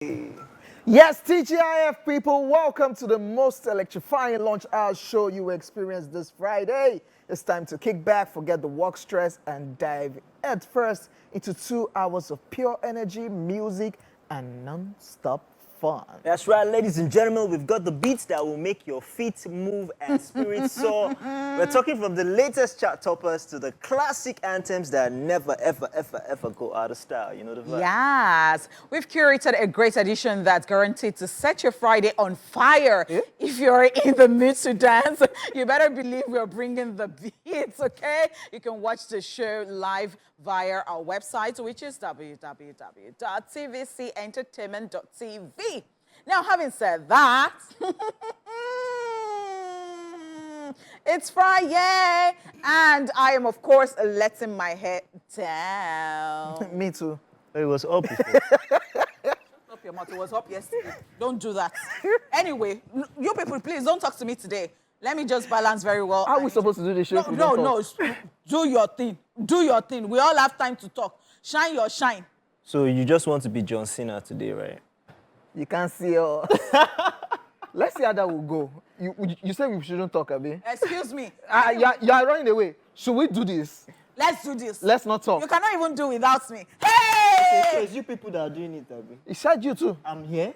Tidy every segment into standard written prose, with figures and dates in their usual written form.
Yes, TGIF people, welcome to the most electrifying launch hour show you will experience this Friday. It's time to kick back, forget the work stress, and dive head first into 2 hours of pure energy, music, and non-stop fun. That's right, ladies and gentlemen, we've got the beats that will make your feet move and spirits soar. We're talking from the latest chart toppers to the classic anthems that never, ever go out of style. You know the vibe? Yes, we've curated a great edition that's guaranteed to set your Friday on fire. Yeah. If you're in the mood to dance, you better believe we're bringing the beats, okay? You can watch the show live via our website, which is www.tvcentertainment.tv. Now, having said that, it's Friday, and I am, of course, letting my head down. Me too. It was up before. Up your mouth. It was up yesterday. Don't do that. Anyway, you people, please don't talk to me today. Let me just balance very well. How are we supposed to do this show? No, if we no, don't no. talk? Do your thing. Do your thing. We all have time to talk. Shine your shine. So you just want to be John Cena today, right? You can't see us. Let's see how that will go. You said we shouldn't talk, Abi. Excuse me. You are running away. Should we do this? Let's do this. Let's not talk. You cannot even do without me. So Hey! it's you people that are doing it, Abby. He said you too. I'm here.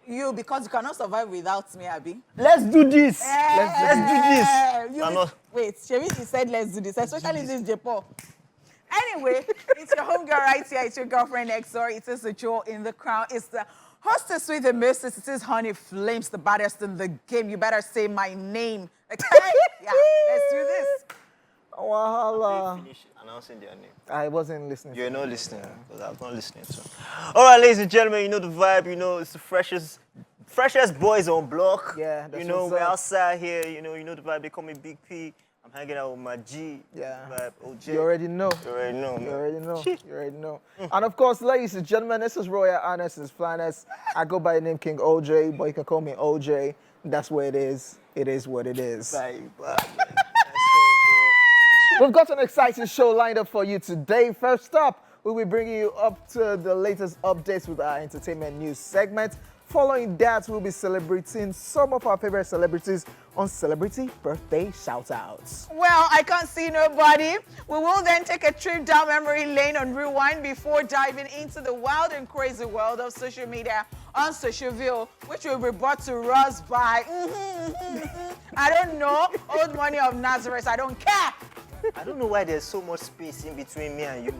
You, because you cannot survive without me, Abby. Let's do this. Let's do this. You I'm not- Wait, Shebi, he said let's do this, especially this Japan. Anyway, it's your homegirl right here. It's your girlfriend XR. It is the jewel in the crown. It's the hostess with the mostest. It is Honey Flames, the baddest in the game. You better say my name. Okay? Yeah, let's do this. Wahala. Finish announcing their name. I wasn't listening. You're not listening, because I'm not listening to. All right, ladies and gentlemen, you know the vibe. You know it's the freshest boys on block. Yeah, that's you know what's we're up. outside here. You know the vibe. They call me Big P. I'm hanging out with my G. Yeah. Vibe, OJ. You already know. You already know, man. You already know. You already know. And of course, ladies and gentlemen, this is Royal Honest, this is Flaness. I go by the name King OJ, but you can call me OJ. That's what it is. It is what it is. Vibe. We've got an exciting show lined up for you today. First up, we'll be bringing you up to the latest updates with our entertainment news segment. Following that, we'll be celebrating some of our favorite celebrities on Celebrity Birthday Shoutouts. Well, I can't see nobody. We will then take a trip down memory lane on Rewind before diving into the wild and crazy world of social media on Socialville, which will be brought to us by, I don't know, Old Money of Nazareth. I don't care. I don't know why there's so much space in between me and you.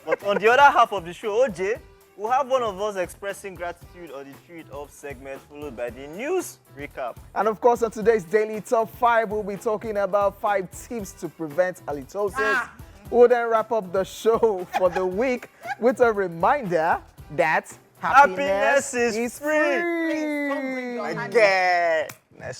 But on the other half of the show, OJ, we'll have one of us expressing gratitude on the Treat Off segment, followed by the news recap. And of course, on today's Daily Top 5, we'll be talking about 5 tips to prevent halitosis. We'll then wrap up the show for the week with a reminder that happiness is free. Please, don't bring your hand. Again.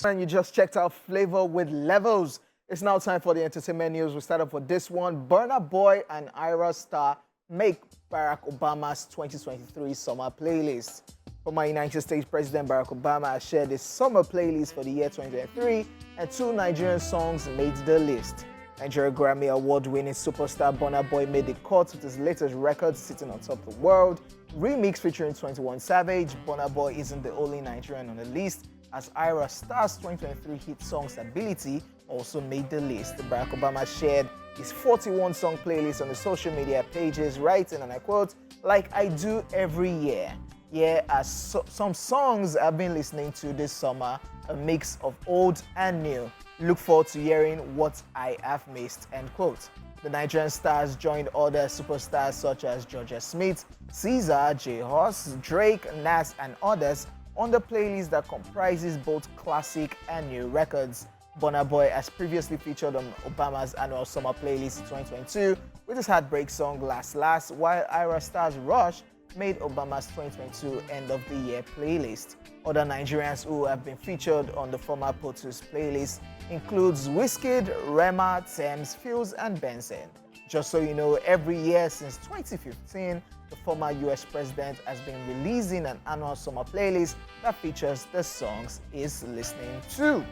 And you just checked out Flavor with Levels. It's now time for the entertainment news. We start off with this one. Burna Boy and Ira Star make Barack Obama's 2023 summer playlist. Former United States President Barack Obama has shared his summer playlist for the year 2023, and 2 Nigerian songs made the list. Nigeria Grammy Award-winning superstar Burna Boy made the cut with his latest record, Sitting on Top of the World. Remix featuring 21 Savage. Burna Boy isn't the only Nigerian on the list, as Ira Star's 2023 hit song Stability also made the list. Barack Obama shared his 41-song playlist on the social media pages, writing, and I quote, "Like I do every year. Yeah, as some songs I've been listening to this summer, a mix of old and new. Look forward to hearing what I have missed," end quote. The Nigerian stars joined other superstars such as Georgia Smith, Caesar, J. Hoss, Drake, Nas, and others on the playlist that comprises both classic and new records. Burna Boy has previously featured on Obama's annual summer playlist in 2022 with his heartbreak song Last Last, while Ira Star's Rush made Obama's 2022 end of the year playlist. Other Nigerians who have been featured on the former POTUS playlist includes Wizkid, Rema, Tems, Fields, and Benson. Just so you know, every year since 2015, the former US president has been releasing an annual summer playlist that features the songs he's listening to.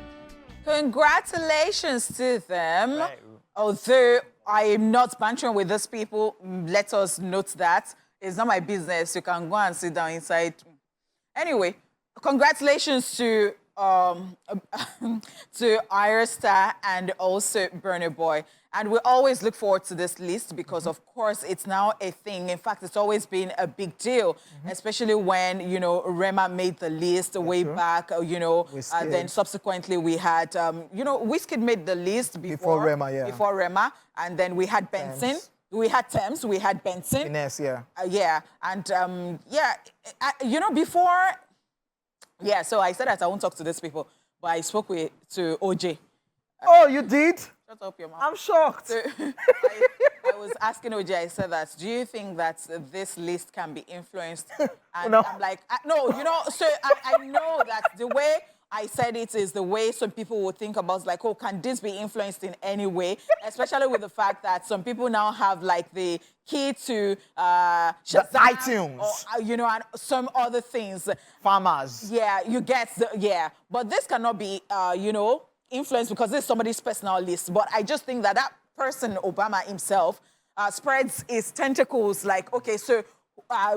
Congratulations to them. Right. Although I am not bantering with these people, let us note that it's not my business. You can go and sit down inside. Anyway, congratulations to to Ira Star and also Burner Boy. And we always look forward to this list because, of course, it's now a thing. In fact, it's always been a big deal, especially when, you know, Rema made the list way back, you know, then subsequently we had, you know, Wizkid made the list before Rema, yeah. Before Rema, and then we had Benson. Thames. We had Thames, we had Benson. Finesse, yeah. Yeah, and yeah, you know, before, yeah, so I said that I won't talk to these people, but I spoke to Hojay. Oh, you did? Shut up your mouth. I'm shocked. So, I was asking Hojay, I said that, do you think that this list can be influenced? And No. I'm like, no, you know, so I know that the way I said it is the way some people will think about, like, oh, can this be influenced in any way? Especially with the fact that some people now have, like, the key to Shazam, iTunes. or, you know, and some other things. Farmers. Yeah, you get the, yeah. But this cannot be, you know, influenced because this is somebody's personal list. But I just think that that person, Obama himself, spreads his tentacles like, okay, so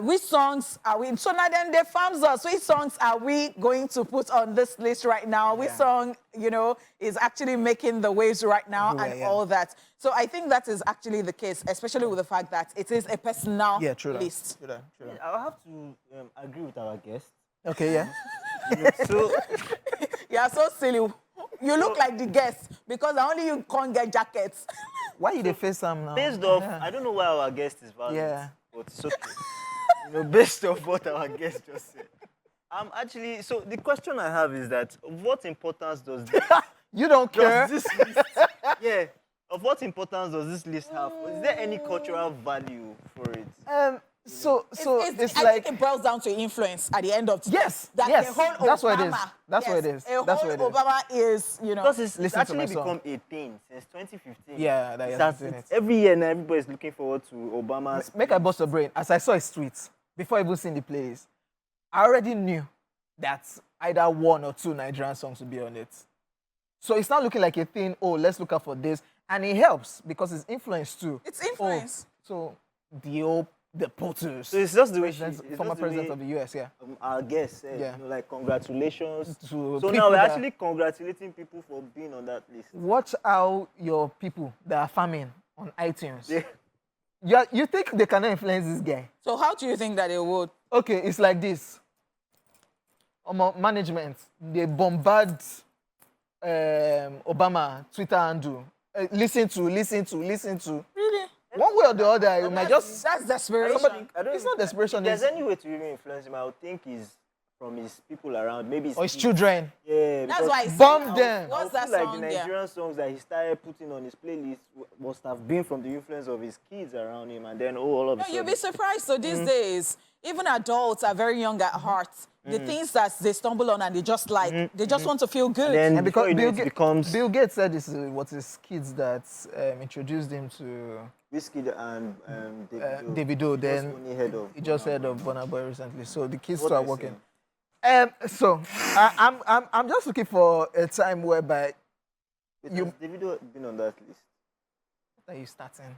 which songs are we, so now then they farms us, which songs are we going to put on this list right now? Which song, you know, is actually making the waves right now and all that. So I think that is actually the case, especially with the fact that it is a personal list. True that. I'll have to agree with our guest. Okay, yeah. So, You are so silly. You look like the guest because only you can't get jackets. Why you the face Sam now? based off, I don't know why our guest is valid, Yeah. but it's okay. You know, based off what our guest just said. Actually, so the question I have is that, what importance does this, You don't care. does this list, yeah, of what importance does this list have? Is there any cultural value for it? So it's I like think it boils down to influence at the end of the day. Yes, That yes, the whole that's what it is. Obama, That's what it is. A That's whole what it is. Obama is, you know. Because it's Listen to actually my song. become a thing since 2015. Yeah, that It's you're as- doing it's it. every year now, everybody's looking forward to Obama's. Make I bust a brain. As I saw his tweets before even seeing the playlist, I already knew that either one or two Nigerian songs would be on it. So it's not looking like a thing. Oh, let's look out for this, and it helps because it's influence too. It's influence. So the POTUS. So it's just the way she, it's former just the president way, of the US, yeah. Our guest said, Yeah. you know, like, congratulations. To So people now we're that- actually congratulating people for being on that list. Watch how your people that are farming on iTunes. Yeah. You think they cannot influence this guy? So how do you think that it would? Okay, it's like this. Management, they bombard Obama Twitter handle. Listen to. Really? One way or the other, you might just. That's desperation. It's not desperation. If there's It's, any way to really influence him, I would think is from his people around. Maybe or his kids. children. Yeah, That's because why I said, Bomb them. What's that like song? the Yeah. Nigerian songs that he started putting on his playlist must have been from the influence of his kids around him, and then all of a No, sudden. you'll be surprised. So these days, even adults are very young at heart. The things that they stumble on and they just like, they just want to feel good. Then And before because you know, it becomes Bill Gates said this is what his kids that introduced him to Wizkid and Davido. Then just only heard of he just heard of Burna Boy recently. So the kids What start they working. saying? So I'm just looking for a time whereby Wait, you- has Davido been on that list? what are you starting?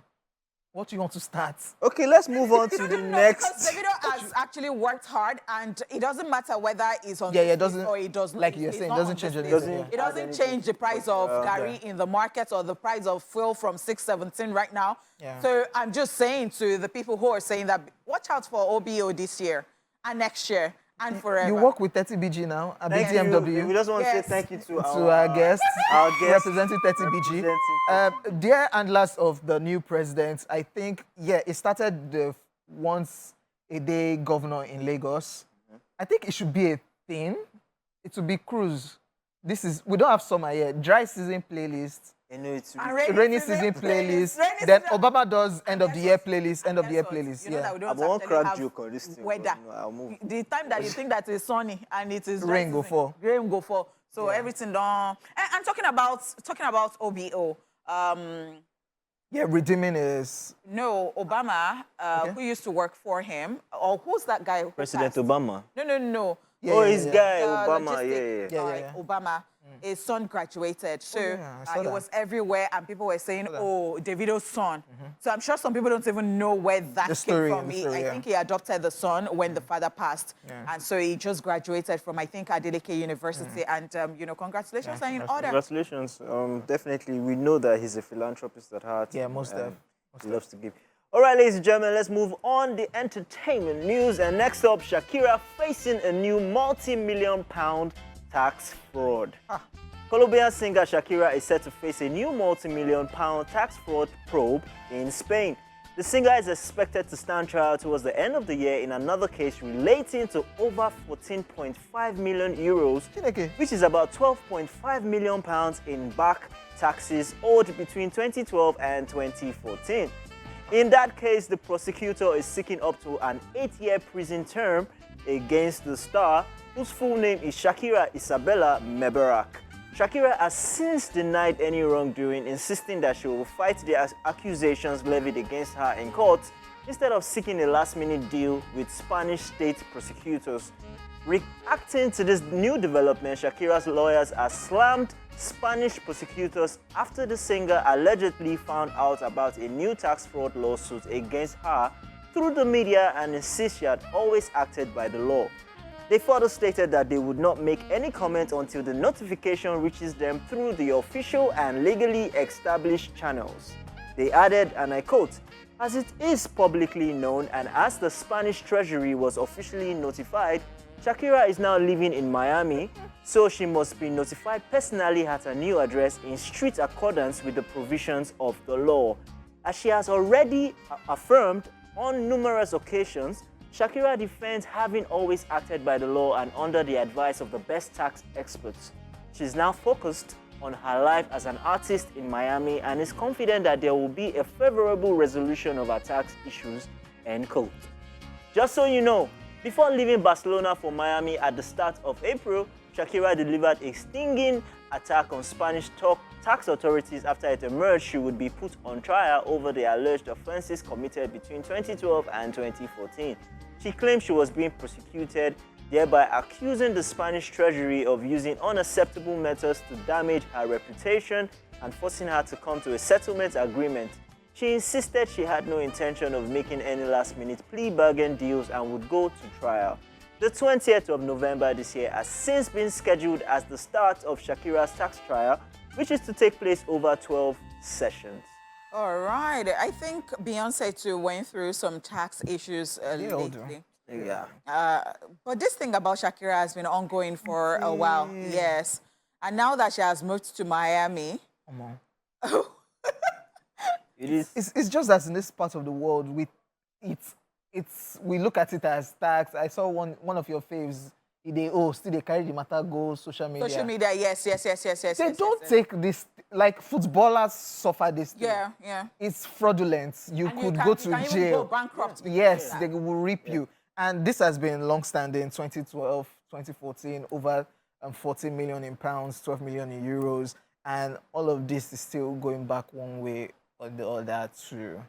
What do you want to start? Okay, let's move on to the No, next. because Davido has actually worked hard, and it doesn't matter whether it's on Yeah, this it list doesn't- or it doesn't. like you're It's saying, not doesn't on change this anything, list. yeah. It doesn't change the price of Gary in the market or the price of fuel from 617 right now. Yeah. So I'm just saying to the people who are saying that, watch out for OBO this year and next year and forever. You work with 30BG now at Thank you. BTMW. We just want to say Yes. thank you to To our guest, guest representing 30BG. representing Dear handlers of the new president, I think, it started the once a day governor in Lagos. I think it should be a thing. It should be cruise. We don't have summer yet. Dry season playlist, You know, it's And rainy season playlist. Rainy Then season- Obama does end of the year playlist, end of the year Guess what? playlist. You know that we Yeah. don't I won't actually crack have joke on this thing. weather. but, you know, I'll move. The time that you think that it's sunny and it is dry Rain go season, fall. Rain go fall. So everything done. And talking about OBO. Yeah, redeeming is No, Obama, who used to work for him, or who's that guy? Who President passed? Obama. No. His guy, the Obama, logistic yeah. guy, Obama, his son graduated. So yeah, I saw it that. was everywhere, and people were saying, oh, Davido's son. So I'm sure some people don't even know where that came story, from. the story, I yeah. think he adopted the son when the father passed. Yeah. And so he just graduated from, I think, Adeleke University. And, you know, congratulations are in order. Congratulations. Definitely, we know that he's a philanthropist at heart. Yeah, most and def. He loves to give. All right, ladies and gentlemen, let's move on the entertainment news. And next up, Shakira facing a new multi-million-pound tax fraud. Colombian singer Shakira is set to face a new multi-million-pound tax fraud probe in Spain. The singer is expected to stand trial towards the end of the year in another case relating to over 14.5 million euros, which is about 12.5 million pounds in back taxes owed between 2012 and 2014. In that case, the prosecutor is seeking up to an 8-year prison term against the star, whose full name is Shakira Isabella Mebarak. Shakira has since denied any wrongdoing, insisting that she will fight the accusations levied against her in court instead of seeking a last-minute deal with Spanish state prosecutors. Reacting to this new development, Shakira's lawyers have slammed Spanish prosecutors after the singer allegedly found out about a new tax fraud lawsuit against her through the media and insist she had always acted by the law. They further stated that they would not make any comment until the notification reaches them through the official and legally established channels. They added, and I quote, "As it is publicly known and as the Spanish Treasury was officially notified, Shakira is now living in Miami, so she must be notified personally at her new address in strict accordance with the provisions of the law. As she has already affirmed on numerous occasions, Shakira defends having always acted by the law and under the advice of the best tax experts. She is now focused on her life as an artist in Miami and is confident that there will be a favorable resolution of her tax issues," end quote. Just so you know, before leaving Barcelona for Miami at the start of April, Shakira delivered a stinging attack on Spanish tax authorities after it emerged she would be put on trial over the alleged offenses committed between 2012 and 2014. She claimed she was being prosecuted, thereby accusing the Spanish Treasury of using unacceptable methods to damage her reputation and forcing her to come to a settlement agreement. She insisted she had no intention of making any last-minute plea bargain deals and would go to trial. The 20th of November this year has since been scheduled as the start of Shakira's tax trial, which is to take place over 12 sessions. All right. I think Beyonce too went through some tax issues lately. Yeah. But this thing about Shakira has been ongoing for a while. Yes. And now that she has moved to Miami. It is. It's just that in this part of the world, we look at it as tax. I saw one of your faves. Still they carry the matter go social media. Social media, yes. They don't take this, like footballers suffer this thing. Yeah. It's fraudulent. You And could you go can to even jail. go bankrupt. Yes, they will rip you. And this has been long-standing, 2012, 2014, over 14 million in pounds, 12 million in euros. And all of this is still going back one way or the other to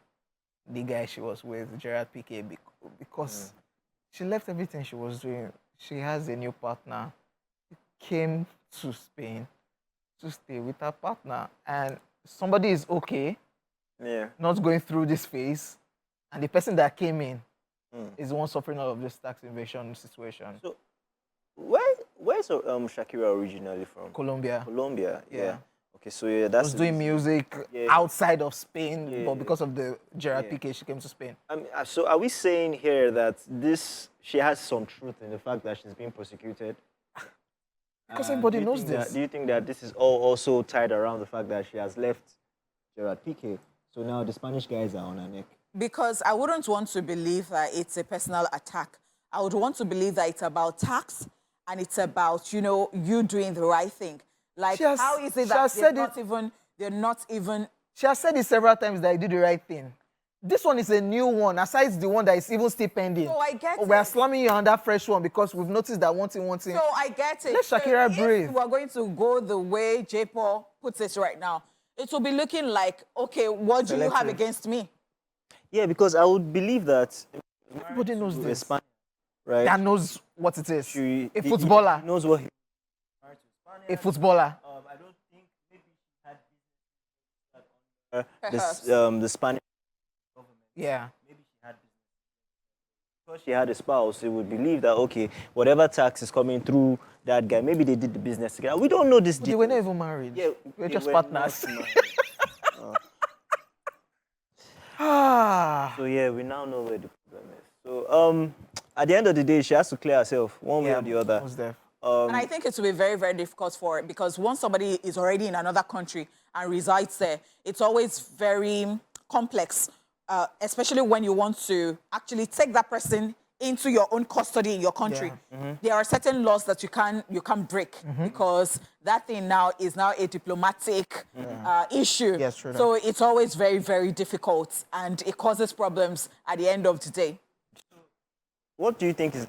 the guy she was with, Gerard Piqué, because she left everything she was doing. She has a new partner. She came to Spain to stay with her partner. And somebody is okay, not going through this phase. And the person that came in is the one suffering all of this tax invasion situation. So, where's Shakira originally from? Colombia. Colombia, Yeah. Okay, so yeah, that's. Was doing music outside of Spain, but because of the Gerard Piqué, she came to Spain. So are we saying here that she has some truth in the fact that she's being prosecuted? Because everybody knows this. Do you think that this is all also tied around the fact that she has left Gerard Piqué? So now the Spanish guys are on her neck. Because I wouldn't want to believe that it's a personal attack. I would want to believe that it's about tax and it's about, you doing the right thing. Like, how is it that they're not even... She has said it several times that I did the right thing. This one is a new one, aside the one that is even still pending. So I get it. We are slamming you on that fresh one because we've noticed that one thing. So I get it. Let Shakira breathe. If we're going to go the way J. Paul puts it right now, it will be looking like, okay, what do you have against me? Yeah, because I would believe that... Everybody knows this. right? that knows what it is. She- A he- footballer. he knows what he. A footballer. I don't think maybe she had Perhaps. the Spanish. Yeah. Maybe she had because she had a spouse. They would believe that okay, whatever tax is coming through that guy, maybe they did the business together. We don't know this. They were not even married. Yeah, we're they just were partners. not married. Ah. So yeah, we now know where the problem is. So at the end of the day, she has to clear herself one way or the other. Who's there? And I think it will be very, very difficult for it because once somebody is already in another country and resides there, it's always very complex, especially when you want to actually take that person into your own custody in your country. Yeah. There are certain laws that you can't break because that thing now is now a diplomatic issue. Yes, true So it's always very, very difficult and it causes problems at the end of the day. What do you think is?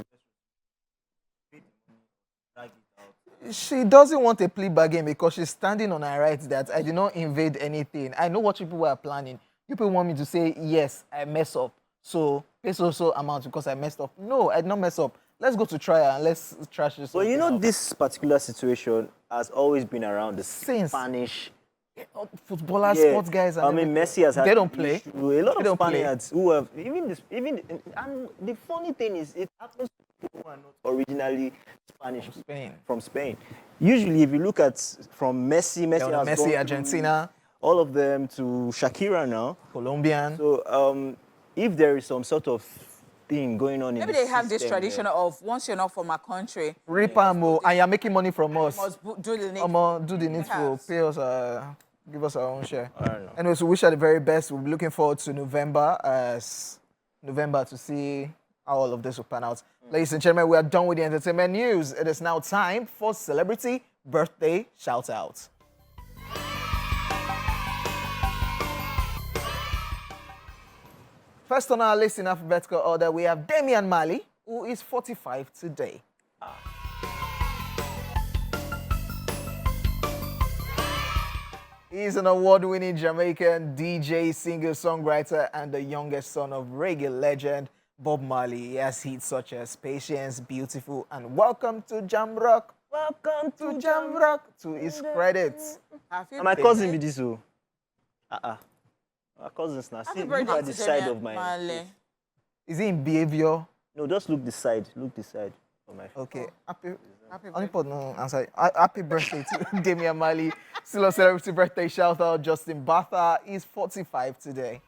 She doesn't want a plea bargain because she's standing on her rights that I did not invade anything. I know what you people are planning. You people want me to say, yes, I mess up. So pay so amount because I messed up. No, I did not mess up. Let's go to trial and let's trash this. Well, you know, out. this particular situation has always been around the Since. Spanish. Footballers, Yeah. sports guys. And I mean, everything. Messi has had They don't the play. issue. A lot They of don't play. Spaniards who have and the funny thing is, it happens to people who are not originally Spanish Spain. from Spain. Usually, if you look at from Messi Yeah, has Messi, gone through Argentina, all of them to Shakira now. Colombian. So if there is some sort of thing going on in Maybe the they have this system tradition there, of once you're not from a country, Ripamo, and you're making money from us. must do the needful. Do the needful. Perhaps. Pay us, give us our own share. I don't know. Anyway, so wish her the very best. We'll be looking forward to November to see how all of this will pan out. Ladies and gentlemen, we are done with the entertainment news. It is now time for celebrity birthday shout-out. First on our list in alphabetical order, we have Damian Marley, who is 45 today. He's an award-winning Jamaican DJ, singer, songwriter, and the youngest son of reggae legend Bob Marley. He has hits such as Patience, Beautiful, and Welcome to Jam Rock. Welcome to Jam Rock. To his credits. Have you And my been cousin there? be this oh. My cousin's now. Happy See, look birthday at the to side Damian of my Marley. face. Is he in behavior? No, just look the side. Look the side of my face. Okay. Happy Happy birthday. No answer. Happy birthday to Damian Marley. Still a celebrity birthday shout out. Justin Batha is 45 today.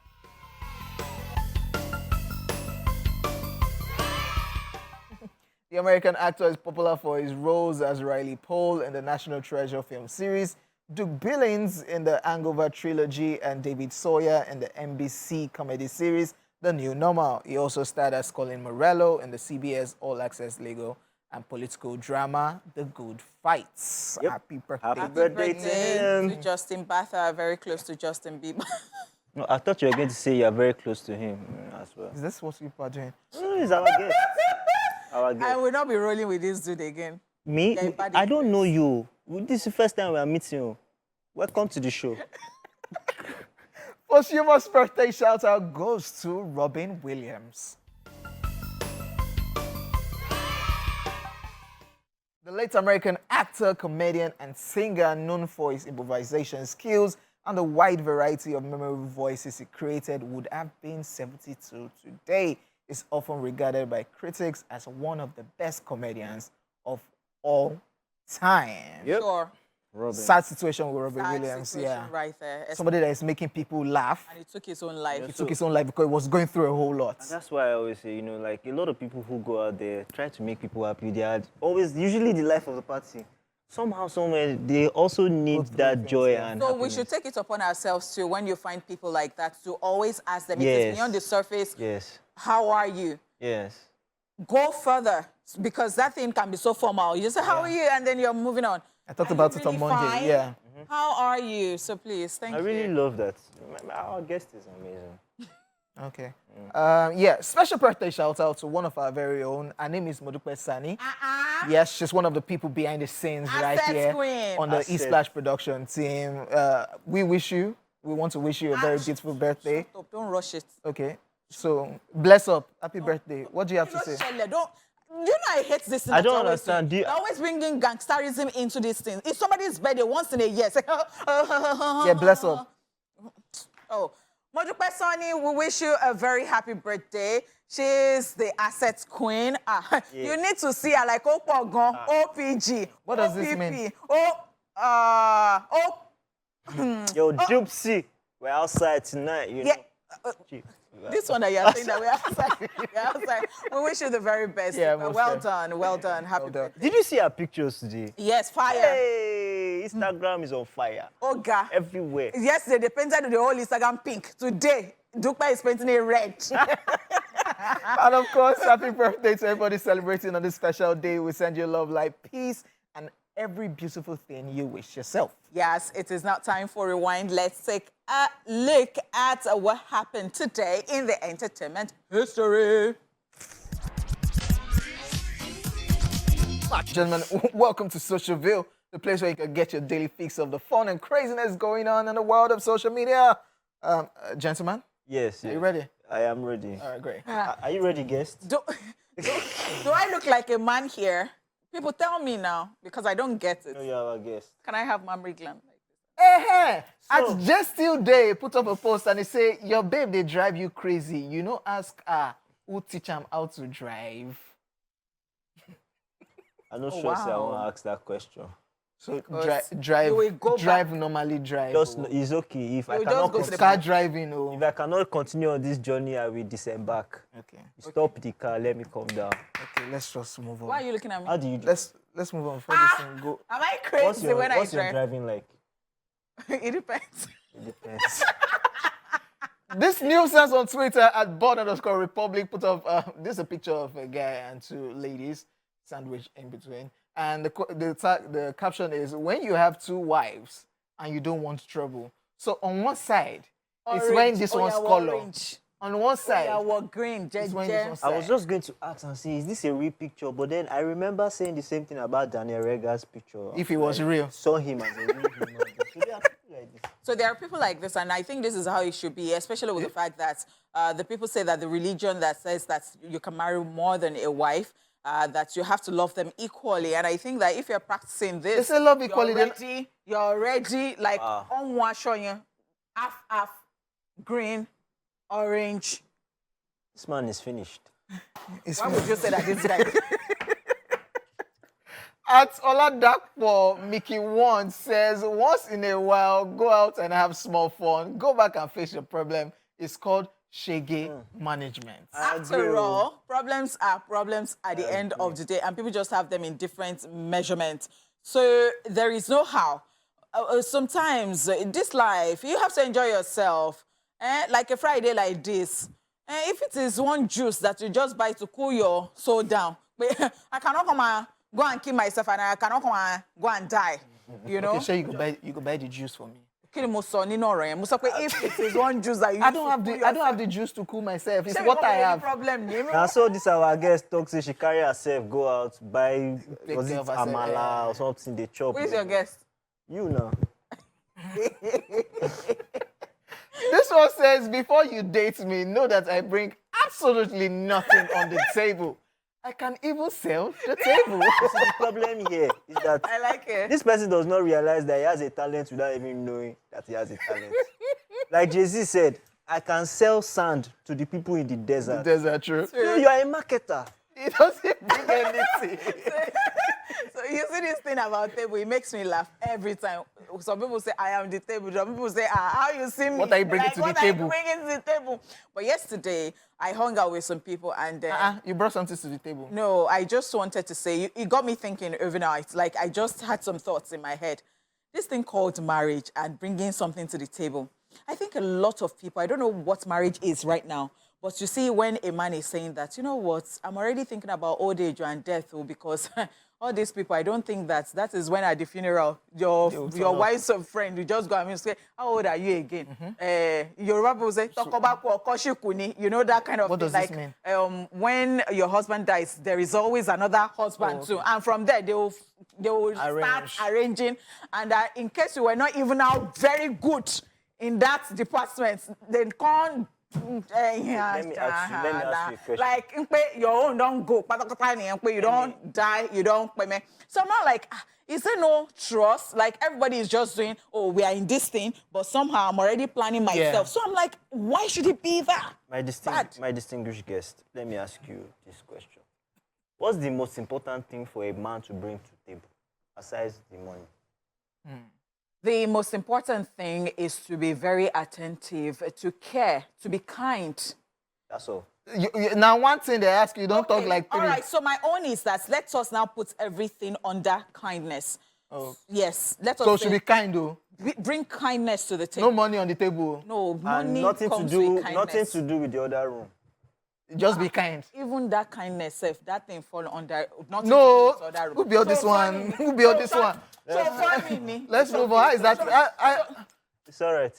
The American actor is popular for his roles as Riley Pole in the National Treasure film series, Duke Billings in the Hangover trilogy, and David Sawyer in the NBC comedy series, The New Normal. He also starred as Colin Morello in the CBS All Access legal and political drama, The Good Fights. Yep. Happy birthday. Happy Happy birthday to birthday him. to Justin Batha, very close to Justin Bieber. No, I thought you were going to say you are very close to him as well. Is this what people are doing? He's our guest. Our I guest. will not be rolling with this dude again. Me? Yeah, bad I don't know you. This is the first time we are meeting you. Welcome to the show. Posthumous birthday shout out goes to Robin Williams. The late American actor, comedian, and singer known for his improvisation skills and the wide variety of memorable voices he created would have been 72 today. Is often regarded by critics as one of the best comedians of all time. Yep. Sure. Robin. Sad situation with Robin Sad Williams, situation yeah. right there. Somebody that is making people laugh. And he took his own life. He took his own life because he was going through a whole lot. And that's why I always say, you know, like a lot of people who go out there try to make people happy. They are always usually the life of the party. Somehow, somewhere, they also need that joy and So we happiness. should take it upon ourselves too, when you find people like that, to always ask them, it Yes. is beyond the surface, Yes. how are you? Yes. Go further, because that thing can be so formal. You just say, how are you? And then you're moving on. I talked Are about you it on really Monday. fine? Yeah. How are you? So please, thank I you. really love that. Our guest is amazing. Okay. Yeah. Special birthday shout out to one of our very own. Her name is Modupe Sani. Yes, she's one of the people behind the scenes right Asset here queen. on the Asset. Eastplash production team. We want to wish you a very beautiful birthday. Stop, don't rush it. Okay. So bless up. Happy birthday. What do you have to say? Don't. You know, I hate this thing. I that don't you always understand. do. You're always bringing gangsterism into these things. It's somebody's birthday once in a year. It's like, Yeah, bless up. Oh, Modupe Sonny, we wish you a very happy birthday. She's the assets queen. You need to see her like Opogon, OPG, What does this mean? Yo, Dupsy, we're outside tonight, you know. Yeah. This one that you're saying that we're outside. We're outside. We wish you the very best. Yeah, well done, well done. Happy birthday. Did you see our pictures today? Yes, fire. Hey, Instagram is on fire. Oh, God. Everywhere. Yesterday, they painted the whole Instagram pink. Today, Dukpa is painting it red. And of course, happy birthday to everybody celebrating on this special day. We send you love, light, peace, and every beautiful thing you wish yourself. Yes, it is now time for Rewind. Let's take a look at what happened today in the entertainment history. Gentlemen, welcome to Socialville, the place where you can get your daily fix of the fun and craziness going on in the world of social media. Gentlemen, Yes. are you ready? I am ready. All right, great. Are you ready, guest? Do I look like a man here? People tell me now, because I don't get it. No, you are a guest. Can I have mammary gland like this? Hey, at Just Still Day, put up a post and they say, your babe, they drive you crazy. You know, ask her who teach him how to drive. I'm not sure wow. say I want to ask that question. So you will go drive normally drive. Just, oh. it's okay if I will cannot just go to the Car driving, oh. if I cannot continue on this journey, I will disembark. Okay. Stop the car, let me come down. Okay, let's just move on. Why are you looking at me? How do you do? Let's move on before this thing go. Am I crazy when I what's your drive? driving like? It depends. It depends. This nuisance on Twitter at @bond_republic put up this is a picture of a guy and two ladies sandwiched in between. And the caption is, when you have two wives and you don't want trouble. So on one side, it's when this one's color. Orange. On one side, Yeah, what green, it's when this one's I was side. just going to ask and say, is this a real picture? But then I remember saying the same thing about Daniel Rega's picture. If it was real. Saw him as a real human. So there are people like this. So there are people like this, and I think this is how it should be, especially with the fact that the people say that the religion that says that you can marry more than a wife, that you have to love them equally. And I think that if you're practicing this, They say love equally. you're already like on one showing you half, green, orange. This man is finished. It's Why would you say that this guy? At Oladapo, Mickey One says, once in a while, go out and have small fun. Go back and face your problem. It's called Shege management. After all, problems are problems at the end of the day, and people just have them in different measurements. So there is no how. Sometimes in this life, you have to enjoy yourself. Like a Friday like this. If it is one juice that you just buy to cool your soul down, but I cannot come and go and kill myself, and I cannot come and go and die. You know? Okay, sure, you go buy the juice for me. If it is one juice that you I don't have the juice to cool myself. It's Say what I any have. problem. Now, so this our guest talks, say she carry herself, go out, buy, Take was it care of herself, amala or something, they chop. Who is your guest? You know. This one says, before you date me, know that I bring absolutely nothing on the table. I can even sell the table. See, the problem here is that I like it. this person does not realize that he has a talent without even knowing that he has a talent. Like Jay-Z said, I can sell sand to the people in the desert. That's that true. You are a marketer. It doesn't bring anything. So you see this thing about table, it makes me laugh every time. Some people say, I am the table. Some people say, how you see me? What are you bringing to the table? What are you bringing to the table? But yesterday, I hung out with some people and... You brought something to the table. No, I just wanted to say, it got me thinking overnight. Like, I just had some thoughts in my head. This thing called marriage and bringing something to the table. I think a lot of people, I don't know what marriage is right now, but you see when a man is saying that, you know what, I'm already thinking about old age and death because all these people, I don't think that is when at the funeral, your wife's friend, you just go and say, how old are you again? Yoruba people say, you know, that kind of what thing. Does this mean? When your husband dies, there is always another husband too. And from there, they will start arranging. And in case you were not even out very good in that department, they can't Let me ask you a question. Like, your own don't go. You don't die, you don't pay. So I'm not like, is there no trust? Like, everybody is just doing, oh, we are in this thing, but somehow I'm already planning myself. Yeah. So I'm like, why should it be that? My distinguished guest, let me ask you this question. What's the most important thing for a man to bring to the table, aside the money? The most important thing is to be very attentive, to care, to be kind. That's all. Now, one thing they ask you, don't talk like three. All right, so my own is that let us now put everything under kindness. Oh. Yes, let us So it should be kind, though. bring kindness to the table. No money on the table. No, And money nothing comes to do, with kindness. nothing to do with the other room. Just be kind. Even that kindness, if that thing fall under, nothing No, to do with other room. who built this one? Who built this one? So funny. Let's move on. How is that? It's all right.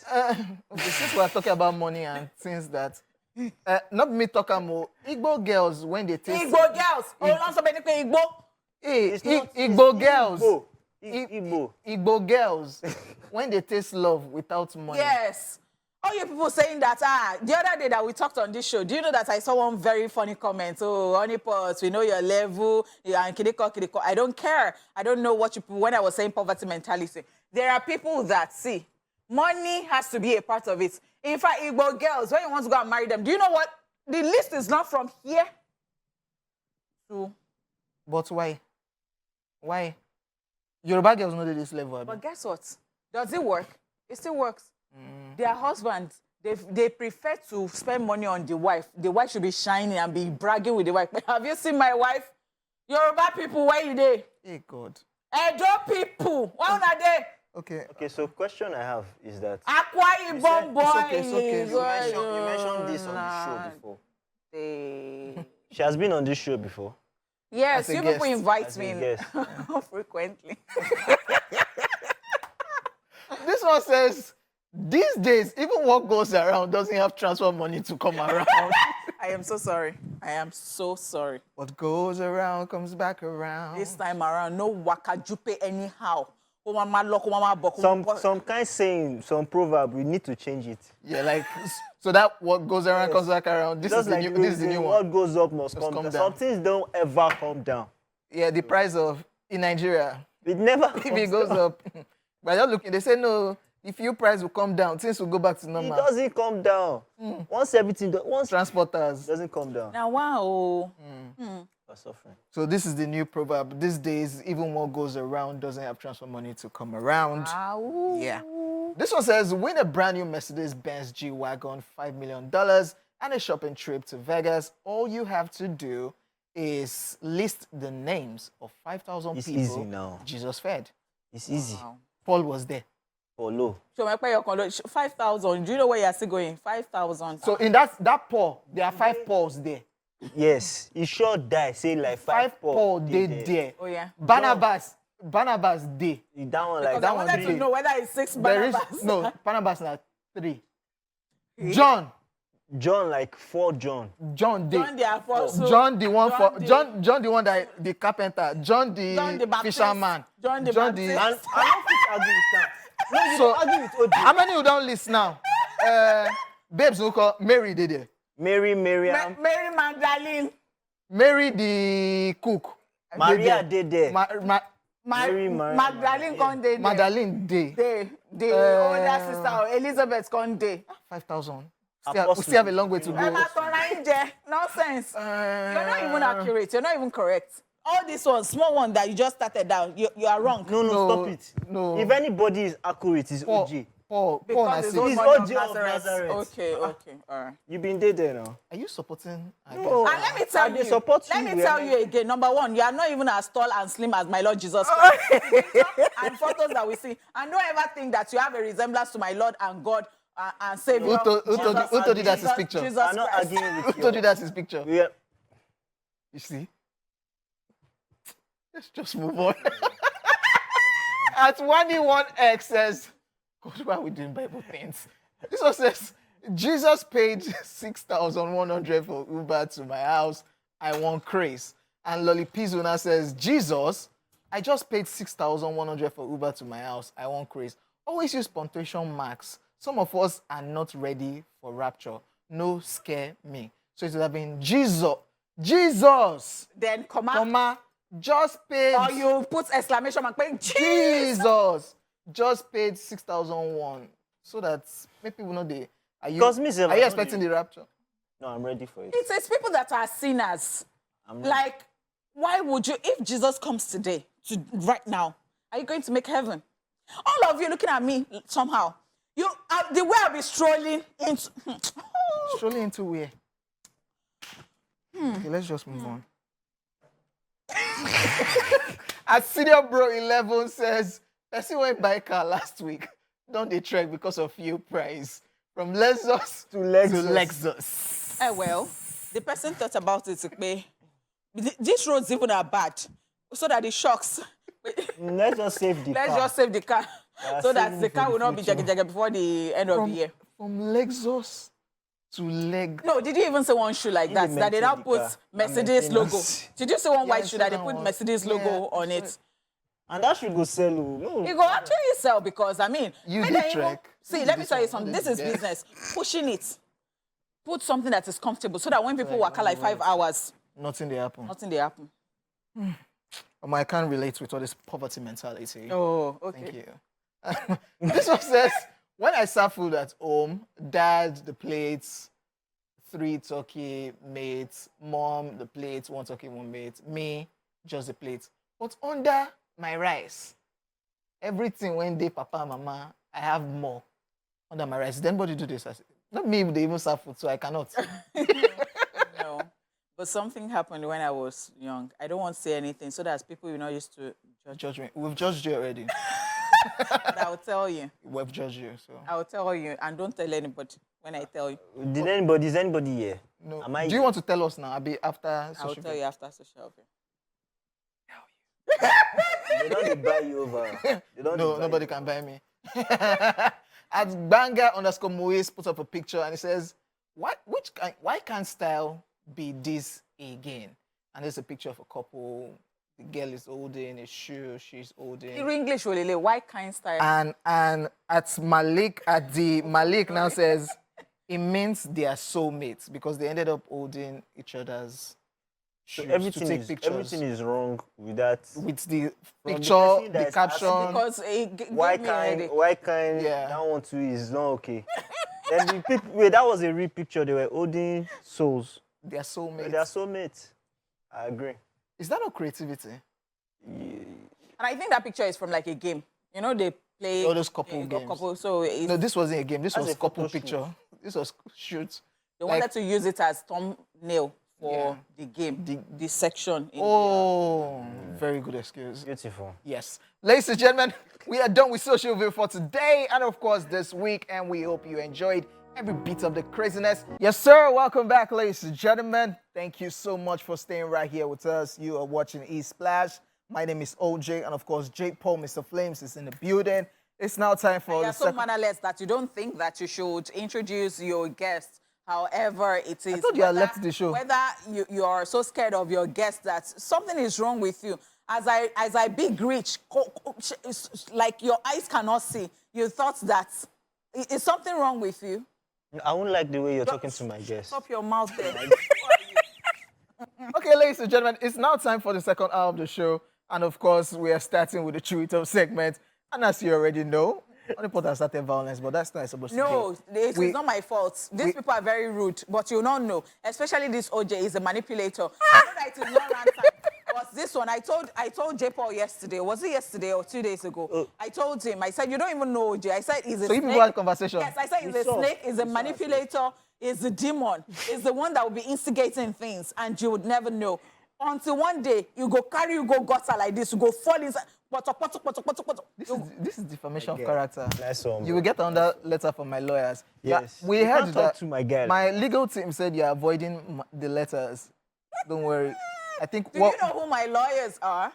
Okay, since we're talking about money and things that, not me talking more. Igbo girls when they taste. Igbo girls. Hold on, somebody say Igbo. Hey, It's not- Igbo girls. Igbo. Igbo girls when they taste love without money. Yes. All you people saying that, the other day that we talked on this show, do you know that I saw one very funny comment? Oh, honeypots, we know your level, and kidiko. I don't care. I don't know what you, when I was saying poverty mentality. There are people that, see, money has to be a part of it. In fact, Igbo girls, when you want to go and marry them, do you know what? The list is not from here to... But why? Why? Yoruba girls know this level. Abi. But guess what? Does it work? It still works. Their husbands, they prefer to spend money on the wife. The wife should be shining and be bragging with the wife. Have you seen my wife? Yoruba people, where you there? Hey God. Edo people, where are they? Okay, so question I have is that Akwa Ibom boy. It's okay. you mentioned this on the show before. She has been on this show before. Yes, As a you people guest. invite As a me guest. frequently. This one says, these days, even what goes around doesn't have transfer money to come around. I am so sorry. I am so sorry. What goes around comes back around. This time around, no waka jupe anyhow. Some kind saying, some proverb, we need to change it. Yeah, like, so that what goes around comes back around. This is the new, this is the new one. What goes up must come down. Some things don't ever come down. Yeah, the price of, in Nigeria, It never if comes it goes down. up, but you're looking, they say no, the fuel price will come down, things will go back to It normal. doesn't come down. Once everything, once Transporters. doesn't come down. Now, wow. We're suffering. So this is the new proverb. These days, even what goes around doesn't have transfer money to come around. Wow. Yeah. This one says, win a brand new Mercedes-Benz G-Wagon, $5 million, and a shopping trip to Vegas. All you have to do is list the names of 5,000 It's people easy now. Jesus fed. It's easy. Wow. Paul was there. Follow. So my pay your condo 5,000. Do you know where you're still going? 5,000. So in that Paul, there are 5 Pauls there. Yes, he sure die. Say like 5 Paul, Paul they there. Oh yeah. Barnabas there. That one like Because I that one wanted to three. know whether it's 6 There is, Barnabas. no, Barnabas are 3. John like 4 John. there. John the apostle. John the one John for the- John the one that the carpenter. John the Baptist. fisherman. John the Baptist. And I don't fit argue with that. No, you So don't argue with OJ. how many you don't list now? Babes who call Mary did it. Miriam, Mary Magdalene. Mary the cook. Maria did there. Mary, Magdalene Conde. Magdalene day. The older sister Elizabeth Conde. 5,000. Apostle. We still have a long way to go. Emma Tonaije. Nonsense. You're not even accurate. You're not even correct. All this one, small one that you just started down, you are wrong. No, No, stop it. no. If anybody is accurate, it's OJ. Paul Because it's Nassim. He's old OJ of Nazareth. Okay, all right. You been there now. Are you supporting? No. And let me tell And you, they support let you, me tell you again. Number one, you are not even as tall and slim as my Lord Jesus Christ. And photos that we see, and don't ever think that you have a resemblance to my Lord and God and Savior. Who told you that's his picture? Jesus I'm not Christ. arguing with Who you. told you that's his picture? Yeah. You see? Let's just move on. At 1E1X says, God, why are we doing Bible things? This one says, Jesus paid 6,100 for Uber to my house. I want Chris. And Lolly Pizuna says, Jesus, I just paid 6,100 for Uber to my house. I want Chris. Always use punctuation marks. Some of us are not ready for rapture. no scare me. So it would have been Jesus, Then comma, just paid. or you put exclamation mark, Jesus just paid 6,001. So that maybe people know the. Are you Because me, sir, are you expecting the rapture? No, I'm ready for it. It says people that are sinners. I'm ready. Like, why would you, if Jesus comes today, right now, are you going to make heaven? All of you looking at me somehow. The way I'll be strolling into. Strolling into where? Okay, let's just move on. As Senior Bro 11 says, person went buy car last week. Don't they trek because of fuel price? From Lexus to Lexus. Well, the person thought about it to pay. These roads even are bad. So that the shocks. Let's just save the car. Let's just save the car. So that the car will not be future. jaggy before the end of the year. From Lexus to No, did you even say one shoe like that? That they now maintain the put car. Mercedes logo. Did you say one white I shoe saw that they that put one. Mercedes logo Yeah, on I it? saw And that should go sell. No. You go actually sell because, I mean, You when did they track. see, You let me did tell you this something. one. This is Yeah. business. Pushing it. Put something that is comfortable so that when people work like 5 hours, Nothing they happen. nothing they happen. I can't relate with all this poverty mentality. Oh, okay. Thank you. This one says, when I serve food at home, dad, the plates, 3 turkey mates, mom, the plates, 1 turkey, 1 mate, me, just the plates. But under my rice, everything when they papa and mama, I have more under my rice. Then anybody do this? I say, not me, they even serve food, so I cannot. No. But something happened when I was young. I don't want to say anything so that people you know used to judge. Judge me. We've judged you already. But I will tell you. We've judged you, so. I will tell you. And don't tell anybody when I tell you. Is anybody here? No. Am I Do you want to tell us now? I'll be after I will social tell you after Socialville. They don't buy you over. They don't No, buy nobody you. can buy me. At banger_Moise puts up a picture and it says, why can't style be this again? And there's a picture of a couple. The girl is holding a shoe, she's holding. In English, really, why kind style? And at Malik now says, it means they are soulmates because they ended up holding each other's So shoes to take pictures. everything is wrong with that. With the From the picture, person that the is caption. asking Because it gave Why me a headache. kind Yeah. that one too is not okay. Then the wait, that was a real picture. They were holding souls. They are soulmates. They are soulmates. I agree. Is that not creativity? And I think that picture is from like a game. You know, they play All those couple a games. couple, so it's, No, this wasn't a game. This That's was a couple photo shoot. picture. This was shoot. they like- wanted to use it as thumbnail for Yeah. the game, the section. In Oh, very good excuse. Beautiful. Yes. Ladies and gentlemen, we are done with Socialville for today and of course this week, and we hope you enjoyed every bit of the craziness. Yes, sir. Welcome back, ladies and gentlemen. Thank you so much for staying right here with us. You are watching E-Splash. My name is Hojay, and of course, Jake Paul, Mr. Flames, is in the building. It's now time for You're the so second. mannerless that you don't think that you should introduce your guest. However, it is. thought you had left the show. Whether you are so scared of your guest that something is wrong with you. As I big rich, like your eyes cannot see, you thought that is something wrong with you. I won't like the way you're talking to my guest. Stop your mouth there. Okay, ladies and gentlemen, it's now time for the second hour of the show. And of course, we are starting with the Chew It Up segment. And as you already know, only part has started violence, but that's not supposed to No, be. it is not my fault. These people are very rude, but you don't know. Especially this OJ is a manipulator. I know that it is not ransom. But this one, I told J. Paul yesterday. Was it yesterday or 2 days ago? I told him. I said, you don't even know OJ. I said, he's a So you snake. people had a conversation? Yes, I said he's a snake, he's a manipulator, he's a demon, he's the one that will be instigating things, and you would never know. Until one day, you go gutter like this, you go fall inside. This is defamation of Okay. character. Nice one, You will get another letter from my lawyers. Yes. We You heard can't talk that to my girl. my legal team said you're avoiding the letters. Don't worry. I think Do you know who my lawyers are?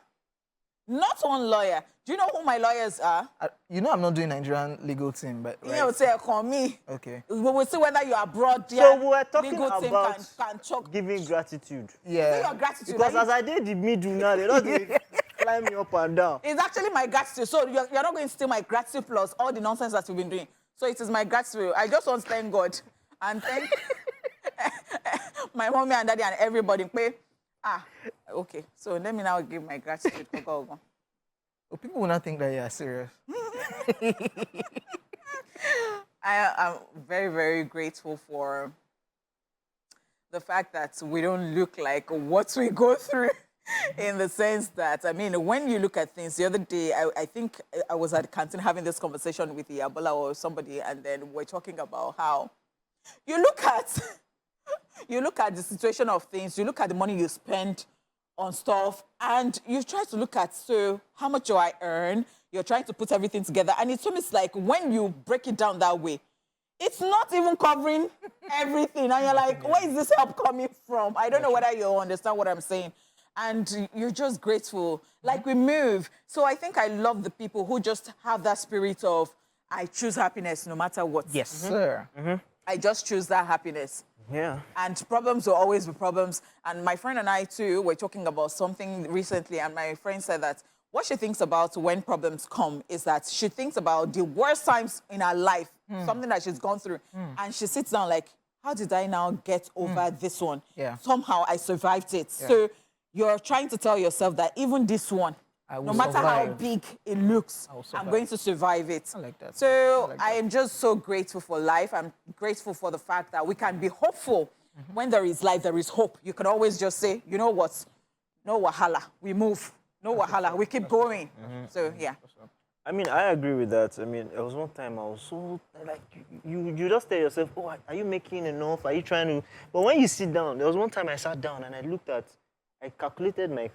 Not one lawyer. Do you know who my lawyers are? you know I'm not doing Nigerian legal team, but You know, say, call me. okay. We will see whether you are abroad. So we were talking legal team about can choke. giving gratitude. Yeah. Your gratitude. Because Are as I did the middle now, they don't dey climb me up and down. It's actually my gratitude. So you're not going to steal my gratitude plus all the nonsense that you've been doing. So it is my gratitude. I just want to thank God and thank my mommy and daddy and everybody. Okay. So let me now give my gratitude to God. Well, people will not think that you are serious. I am very, very grateful for the fact that we don't look like what we go through. In the sense that, I mean, when you look at things, the other day, I think I was at the canteen having this conversation with Yabola or somebody, and then we're talking about how you look at the situation of things, you look at the money you spend on stuff, and you try to look at, so how much do I earn? You're trying to put everything together, and it's almost like when you break it down that way, it's not even covering everything, and you're like, where is this help coming from? I don't know whether you understand what I'm saying. And you're just grateful. Like we move. So I think I love the people who just have that spirit of, I choose happiness no matter what. Yes, sir. I just choose that happiness. Yeah. And problems will always be problems. And my friend and I too were talking about something recently, and my friend said that what she thinks about when problems come is that she thinks about the worst times in her life, something that she's gone through. And she sits down like, how did I now get over this one? Yeah. Somehow I survived it. Yeah. So you're trying to tell yourself that even this one, no matter how survive. big it looks, I'm survive. going to survive it. I like that. So like I am just so grateful for life. I'm grateful for the fact that we can be hopeful. When there is life, there is hope. You can always just say, you know what? No wahala. We move. No wahala. We keep going. So, yeah. I mean, I agree with that. I mean, there was one time I was so, like, you just tell yourself, oh, are you making enough? Are you trying to? But when you sit down, there was one time I sat down and I calculated my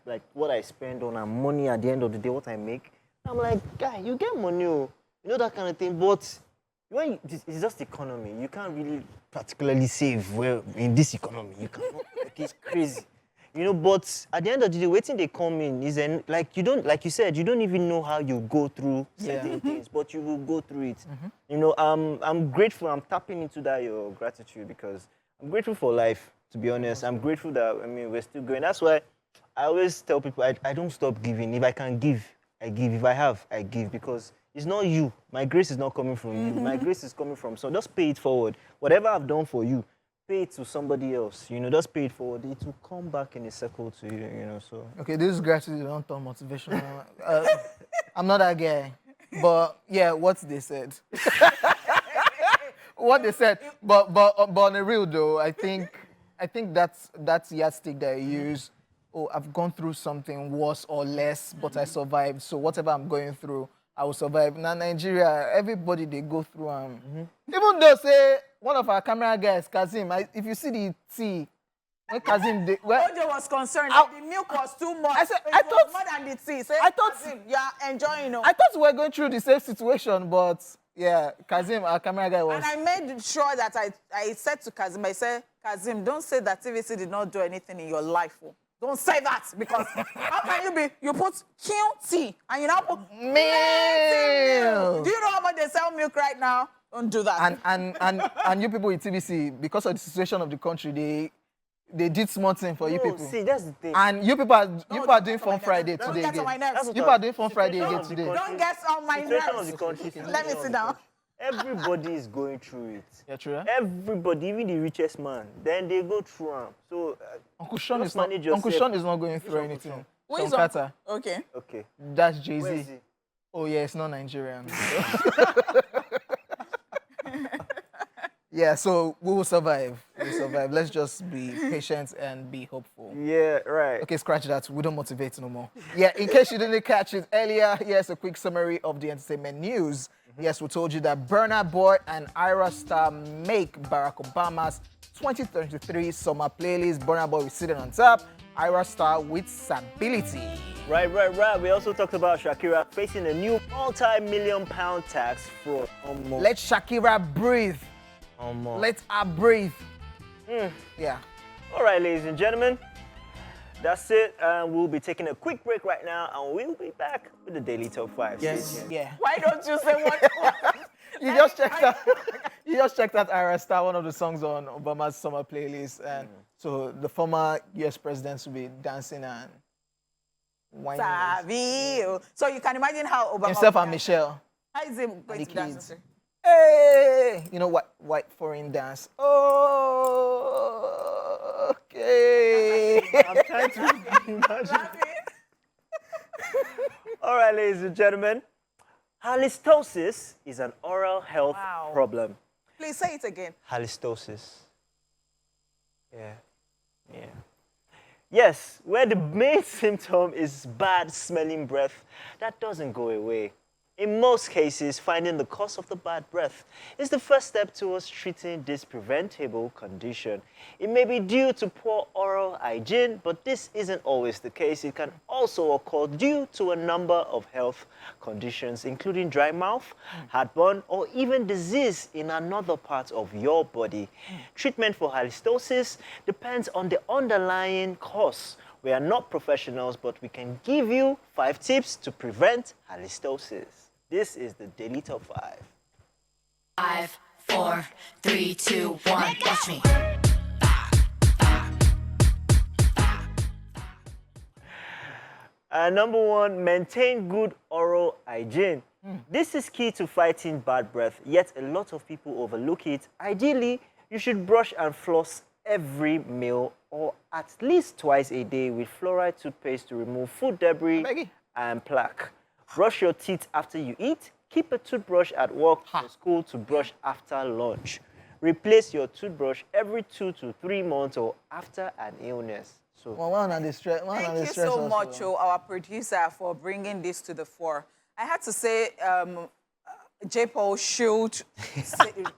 like what I spend on money at the end of the day, what I make. I'm like, guy, you get money, you know, that kind of thing. But when it's just economy, you can't really particularly save well in this economy. You can't, like, it's crazy. You know, but at the end of the day, waiting they come in is like you don't, like you said, you don't even know how you go through certain things, but you will go through it. You know, I'm grateful. I'm tapping into that your gratitude because I'm grateful for life. To be honest, I'm grateful that we're still going. That's why I always tell people I don't stop giving. If I can give, I give. If I have, I give because it's not you. My grace is not coming from you. My grace is coming from someone. Just pay it forward. Whatever I've done for you, pay it to somebody else. You know, just pay it forward. It will come back in a circle to you. You know, so. Okay, this is gratitude. Don't turn motivational. I'm not that guy, but yeah, what they said. What they said, but on the real though, I think that's yardstick that I use. Oh, I've gone through something worse or less, but I survived. So whatever I'm going through, I will survive. Now Nigeria, everybody they go through. Even though say one of our camera guys, Kazim, if you see the tea, when Kazim, Hojay was concerned that the milk was too much. I said, It I was thought- more than the tea. Say, I thought- Kazim, you are enjoying, you know. I thought we were going through the same situation, but yeah, Kazim, our camera guy was. And I made sure that I said to Kazim, I said, Kazim, don't say that TVC did not do anything in your life. Oh. Don't say that because how can you put QT and you now put Milk. Do you know how much they sell milk right now? Don't do that. And you people in TBC, because of the situation of the country, they did small thing for you people. See, that's the thing. And you people are doing Fun Friday Don't today get on my again. nerves. That's You what people are doing Fun Friday situation again of the today. country. Don't get on my Situation of nerves. the country. Let me sit down. Everybody is going through it. Yeah, true. Everybody, even the richest man, then they go through them. So, Uncle Sean just manage yourself. Uncle Sean is not going through anything. Who From is on- Qatar. Okay. okay. That's Where is Jay-Z. he? Oh yeah, it's not Nigerian. Yeah, so we will survive. We'll survive. Let's just be patient and be hopeful. Yeah, right. Okay, scratch that. We don't motivate no more. Yeah, in case you didn't catch it earlier, here's a quick summary of the entertainment news. Yes, we told you that Burna Boy and Ira Star make Barack Obama's 2023 summer playlist. Burna Boy is sitting on top, Ira Star with Stability. Right. We also talked about Shakira facing a new multi-million-pound tax fraud. Let Shakira breathe. Let her breathe. Yeah. All right, ladies and gentlemen, that's it. We'll be taking a quick break right now, and we'll be back with the Daily Top 5. Yes. Yeah. Why don't you say what? You just checked out Ira Star, one of the songs on Obama's summer playlist, and so the former U.S. presidents will be dancing and whining. Savio. So you can imagine how Obama. Himself and Michelle. How is it going the to dance? kids. Sir? Hey, you know what? White foreign dance. Oh, okay. I'm trying to imagine. All right, ladies and gentlemen. Halitosis is an oral health Wow. problem. Please say it again. Halitosis. Yeah. Yes, where the main symptom is bad smelling breath that doesn't go away. In most cases, finding the cause of the bad breath is the first step towards treating this preventable condition. It may be due to poor oral hygiene, but this isn't always the case. It can also occur due to a number of health conditions, including dry mouth, heartburn, or even disease in another part of your body. Treatment for halitosis depends on the underlying cause. We are not professionals, but we can give you 5 tips to prevent halitosis. This is the Daily Top 5. 5, 4, 3, 2, 1. Watch me. Number 1, maintain good oral hygiene. This is key to fighting bad breath, yet a lot of people overlook it. Ideally, you should brush and floss every meal or at least twice a day with fluoride toothpaste to remove food debris and plaque. Brush your teeth after you eat. Keep a toothbrush at work or school to brush after lunch. Replace your toothbrush every 2 to 3 months or after an illness. So, Thank you so much, our producer, for bringing this to the fore. I had to say, J. Paul should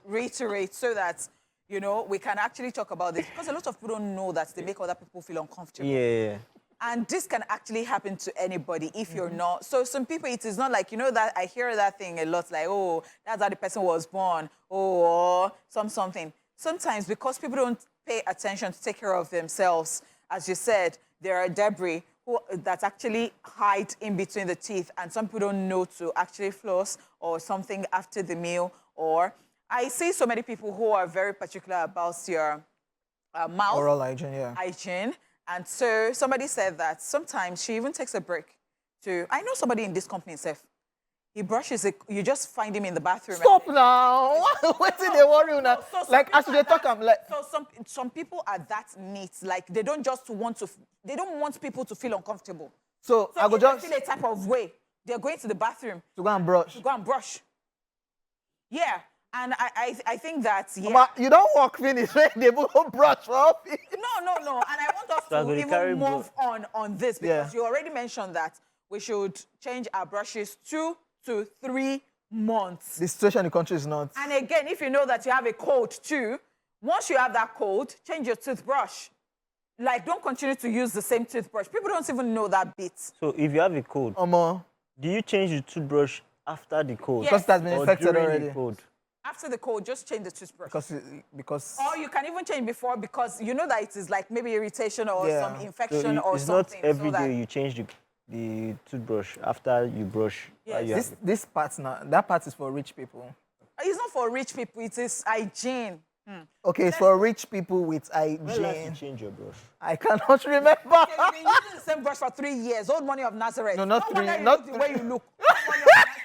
reiterate so that, you know, we can actually talk about this, because a lot of people don't know that they make other people feel uncomfortable. yeah. And this can actually happen to anybody if you're not. So some people, it is not like, you know, that I hear that thing a lot, like, oh, that's how the person was born, or something. Sometimes because people don't pay attention to take care of themselves, as you said, there are debris that actually hide in between the teeth, and some people don't know to actually floss or something after the meal. Or I see so many people who are very particular about your mouth Oral hygiene, yeah. hygiene. And so somebody said that sometimes she even takes a break to, I know somebody in this company itself, he brushes it, you just find him in the bathroom. Stop now. What's in the worry now? So some Like, as people they are talk, I'm like, So some people are that neat, like they don't want people to feel uncomfortable. so I So go if they just feel a type of way, they're going to the bathroom to go and brush. to go and brush. Yeah, and I think that, yeah. But you don't walk finish when they go brush for office. No. And I want us So I'm to gonna carry even move on this, because Yeah. you already mentioned that we should change our brushes 2 to 3 months. The situation in the country is not. And again, if you know that you have a cold too, once you have that cold, change your toothbrush. Like, don't continue to use the same toothbrush. People don't even know that bit. So if you have a cold, do you change the toothbrush after the cold? Yes. Because it has been Or infected during already. the cold? After the cold, just change the toothbrush. Because Or you can even change before, because you know that it is like maybe irritation or Yeah. some So infection or it's something. not every so that, day you change the toothbrush after you brush. Yes. You have this part now, that part is for rich people. It's not for rich people, it is hygiene. Okay, it's for rich people with when last you hygiene. change your brush? I cannot remember. You've been using the same brush for 3 years. Old money of Nazareth. No, not No 3. wonder you Not look the way you look. Old money of Nazareth.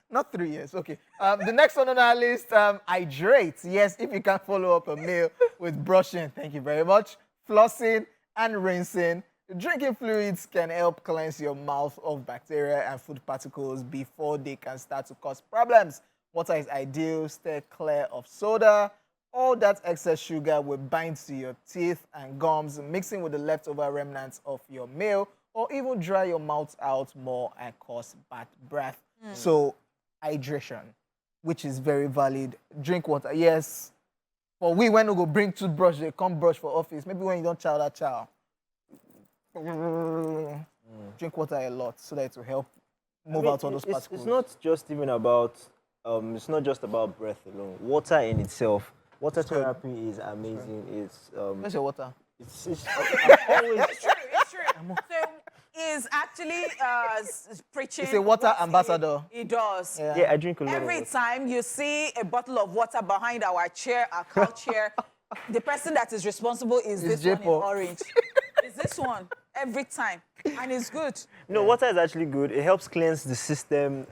Not 3 years. Okay. The next one on our list, hydrate. Yes, if you can follow up a meal with brushing, thank you very much. Flossing and rinsing. Drinking fluids can help cleanse your mouth of bacteria and food particles before they can start to cause problems. Water is ideal. Stay clear of soda. All that excess sugar will bind to your teeth and gums, mixing with the leftover remnants of your meal, or even dry your mouth out more and cause bad breath. So, hydration, which is very valid. Drink water, yes. But we, when we go bring toothbrush, they come brush for office. Maybe when you don't chow that chow. Drink water a lot so that it will help move out all those particles. It's not just even about, it's not just about breath alone. Water in itself, water therapy is amazing. Where's your water? It's I'm always, It's true. So he's actually preaching. He's a water what ambassador. He does. Yeah. yeah, I drink a lot of Every water. time you see a bottle of water behind our chair, our couch chair, the person that is responsible is this one in J-Paul. orange. It's this one every time, and it's good. No, water is actually good. It helps cleanse the system.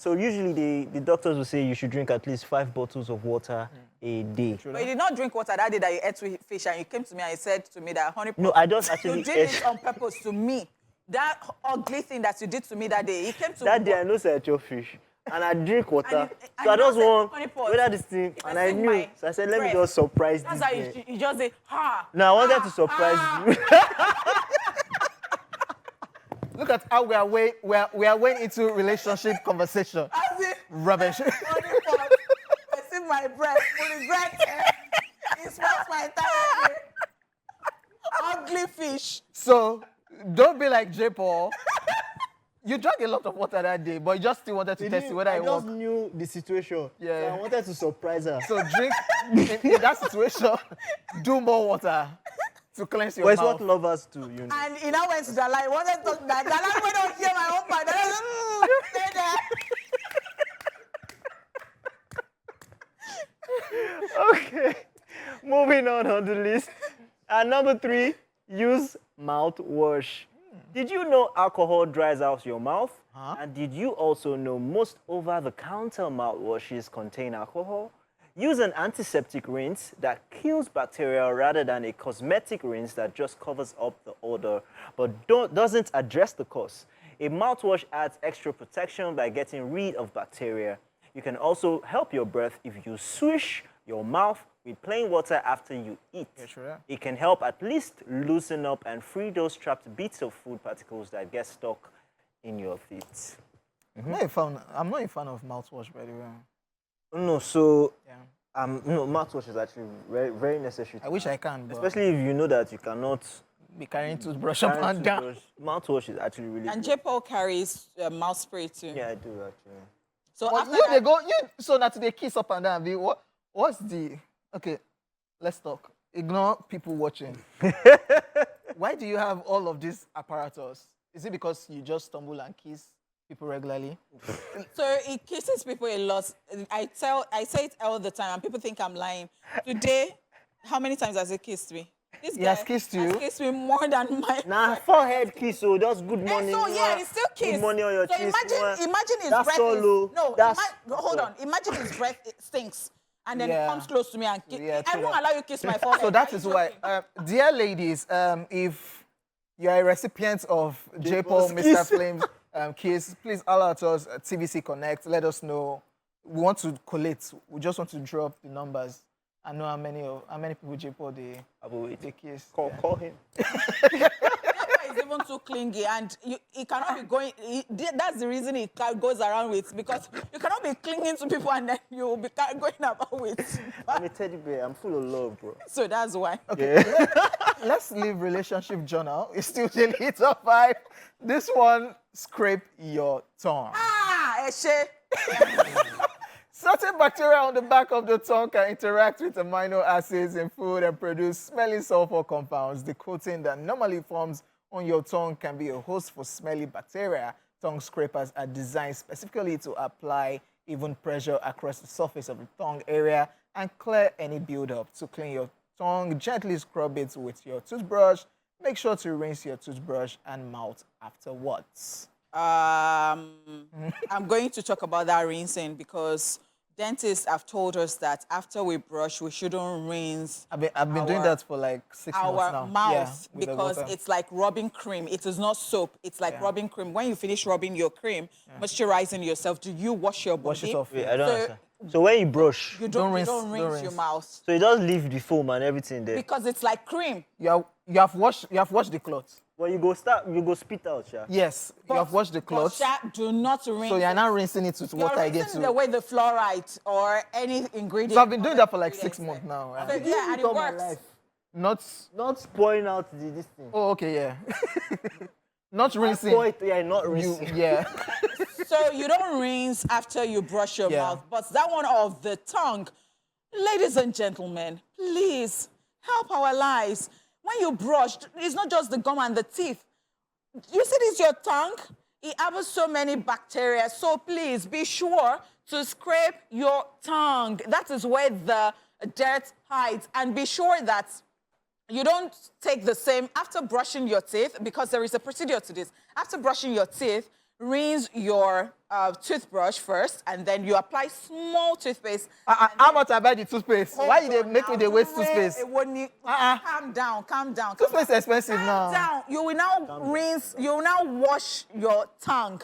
So usually the doctors will say you should drink at least 5 bottles of water a day. But you did not drink water that day that you ate with fish, and you came to me and you said to me that, honey, No, I just actually you did it on purpose to me. That ugly thing that you did to me that day, he came to That day I know say I chop fish. And I drink water. And So I you just said, want honey pot, whether this thing, if and I I see knew. my So I said, let me breath, just surprise that's this how guy. you just say, ha. No, I wanted to surprise you. Look at how we are way into relationship conversation. As in, Rubbish. honey pot, I see my breath, fully breath. It smells my entire day. Ugly fish. So don't be like J. Paul. You drank a lot of water that day, but you just still wanted to test it whether I it just worked. knew the situation. Yeah. So I wanted to surprise her. So drink in that situation. Do more water to cleanse your But it's mouth. what lovers do, you know. And he now went to the line. Wanted to talk that. The line went on here, my own part. Stay there. Okay. Moving on the list. And number 3, use mouthwash. Did you know alcohol dries out your mouth? Huh? And did you also know most over-the-counter mouthwashes contain alcohol? Use an antiseptic rinse that kills bacteria rather than a cosmetic rinse that just covers up the odor but doesn't address the cause. A mouthwash adds extra protection by getting rid of bacteria. You can also help your breath if you swish your mouth with plain water after you eat. Yeah, sure. It can help at least loosen up and free those trapped bits of food particles that get stuck in your teeth. I'm not a fan of mouthwash, by the way. No, so Yeah. no, mouthwash is actually very, very necessary. I wish I can, but Especially if you know that you cannot. be carrying toothbrush up and down. Mouthwash is actually really And good. J. Paul carries mouth spray too. Yeah, I do actually. So But after you that, they go, so that they kiss up and down. What's the okay? Let's talk. Ignore people watching. Why do you have all of this apparatus? Is it because you just stumble and kiss people regularly? so he kisses people a lot. I say it all the time, and people think I'm lying. Today, how many times has he kissed me? This He guy has kissed you? Has kissed me more than my. Nah, forehead kiss, so just good morning. And so yeah, he still kissed. Good morning on your so cheeks. imagine his That's breath all low. is no. That's Hold on. Imagine his breath stinks, and then Yeah. he comes close to me and kiss. Yeah, I true won't that. allow you kiss my forehead. So that Are is you why, joking? dear ladies, if you are a recipient of J. Paul, Paul's Mr. kiss. Flames kiss, please alert us at TVC Connect. Let us know. We want to collate. We just want to drop the numbers and know how many people J. Paul they kiss. Call him. He's even too clingy, and he cannot be going. That's the reason he goes around with, because you cannot be clinging to people and then you will be going about with. I'm a teddy bear. I'm full of love, bro. So that's why. Let's leave relationship journal. It's still the top 5. This one, scrape your tongue. Eshe. Certain bacteria on the back of the tongue can interact with amino acids in food and produce smelly sulfur compounds. The coating that normally forms on your tongue can be a host for smelly bacteria. Tongue scrapers are designed specifically to apply even pressure across the surface of the tongue area and clear any buildup. To clean your tongue, gently scrub it with your toothbrush. Make sure to rinse your toothbrush and mouth afterwards. I'm going to talk about that rinsing, because dentists have told us that after we brush, we shouldn't rinse I've been doing that for like 6 months now. our mouth, with the because water. it's like rubbing cream. It is not soap. It's like rubbing cream. When you finish rubbing your cream, moisturizing yourself, do you wash your body? Wash it off. Wait, I don't So- understand. So when you brush, You Don't don't rinse, rinse don't your rinse. mouth, so it does leave the foam and everything there. because it's like cream. You have washed the cloth. When you go spit out, yeah. Yes, you have washed the cloth. Sha, do not rinse. So you're it. now rinsing it with You're water again rinsing too. the way the fluoride or any ingredient. So I've been doing that for like ingredients 6 months now. So, yeah, and it All my works. life. Not. Not pouring out this thing. Oh, okay, yeah. Not rinsing. Pour it, yeah, not You, rinsing. yeah. So you don't rinse after you brush your Yeah. mouth, but that one of the tongue, ladies and gentlemen, please help our lives. When you brush, it's not just the gum and the teeth. You see this, your tongue? It has so many bacteria. So please be sure to scrape your tongue. That is where the dirt hides. And be sure that you don't take the same after brushing your teeth, because there is a procedure to this. After brushing your teeth, rinse your toothbrush first, and then you apply small toothpaste. How much I buy the toothpaste? Why you Hold make on me now. they waste toothpaste? It won't need- Calm down, calm down. Toothpaste is expensive Calm now. down. You will now rinse, you will now wash your tongue.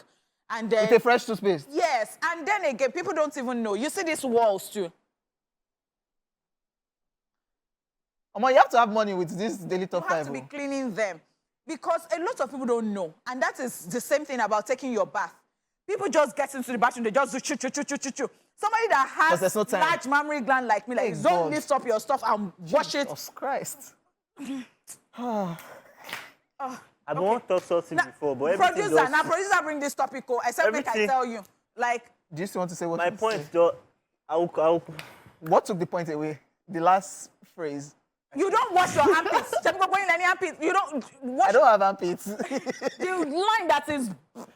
And then, With a fresh toothpaste. yes, and then again, people don't even know. You see these walls too. Omo, you have to have money with this daily You top have 5. to be cleaning them. Because a lot of people don't know. And that is the same thing about taking your bath. People just get into the bathroom, they just do choo, choo, choo, choo, choo, choo. Somebody that 'Cause has there's no time. large mammary gland like me, like, Thank don't God. lift up your stuff and wash it. Jesus Christ. I've not talked something before, but everything Producer, does- now producer bring this topic, except make I Everything- tell you. Like, Do you still want to say what My you want to point, say? though, I'll What took the point away? The last phrase. you don't wash your armpits. People going any armpits. You don't wash I don't have armpits. the line that is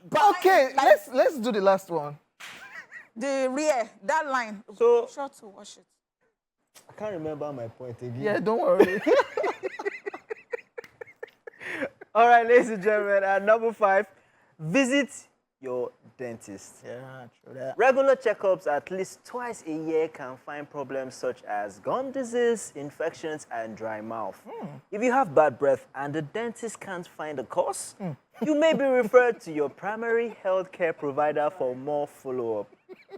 behind, Okay, like, let's do the last one. the rear, that line. So- Sure to wash it. I can't remember my point again. Yeah, don't worry. All right, ladies and gentlemen, at number 5, visit your dentist. Yeah, true that. Regular checkups at least twice a year can find problems such as gum disease, infections, and dry mouth. If you have bad breath and the dentist can't find the cause, you may be referred to your primary healthcare provider for more follow-up.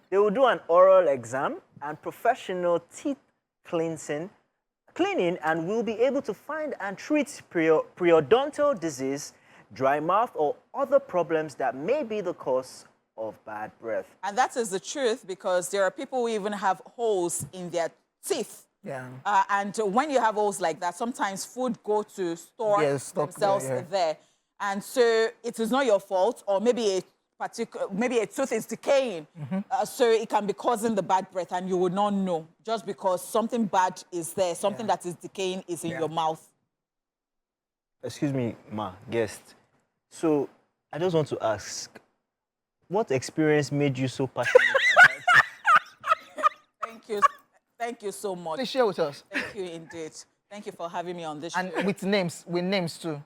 They will do an oral exam and professional teeth cleaning and will be able to find and treat periodontal disease, dry mouth, or other problems that may be the cause of bad breath. And that is the truth, because there are people who even have holes in their teeth. Yeah. And when you have holes like that, sometimes food go to store Yes, stock there, themselves yeah. there. And so it is not your fault, or maybe a tooth is decaying. So it can be causing the bad breath, and you would not know, just because something bad is there, something that is decaying is in your mouth. Excuse me, ma, guest. So, I just want to ask, what experience made you so passionate? Thank you. Thank you so much. Please share with us. Thank you indeed. Thank you for having me on this And show. with names too.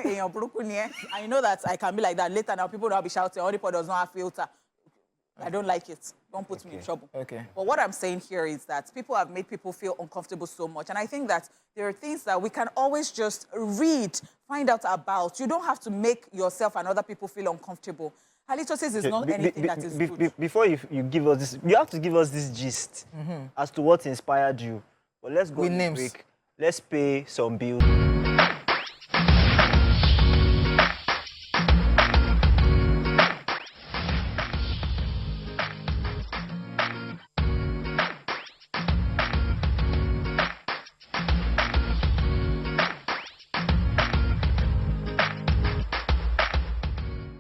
In your Brooklyn, yeah. And you know that I can be like that later. Now people will be shouting, Onlypod does not have filter. I don't like it. Don't put me in trouble. Okay. But what I'm saying here is that people have made people feel uncomfortable so much. And I think that there are things that we can always just read, find out about. You don't have to make yourself and other people feel uncomfortable. Halitosis is not anything that is good. Before you give us this, you have to give us this gist as to what inspired you. But let's go With to names. break. Let's pay some bills.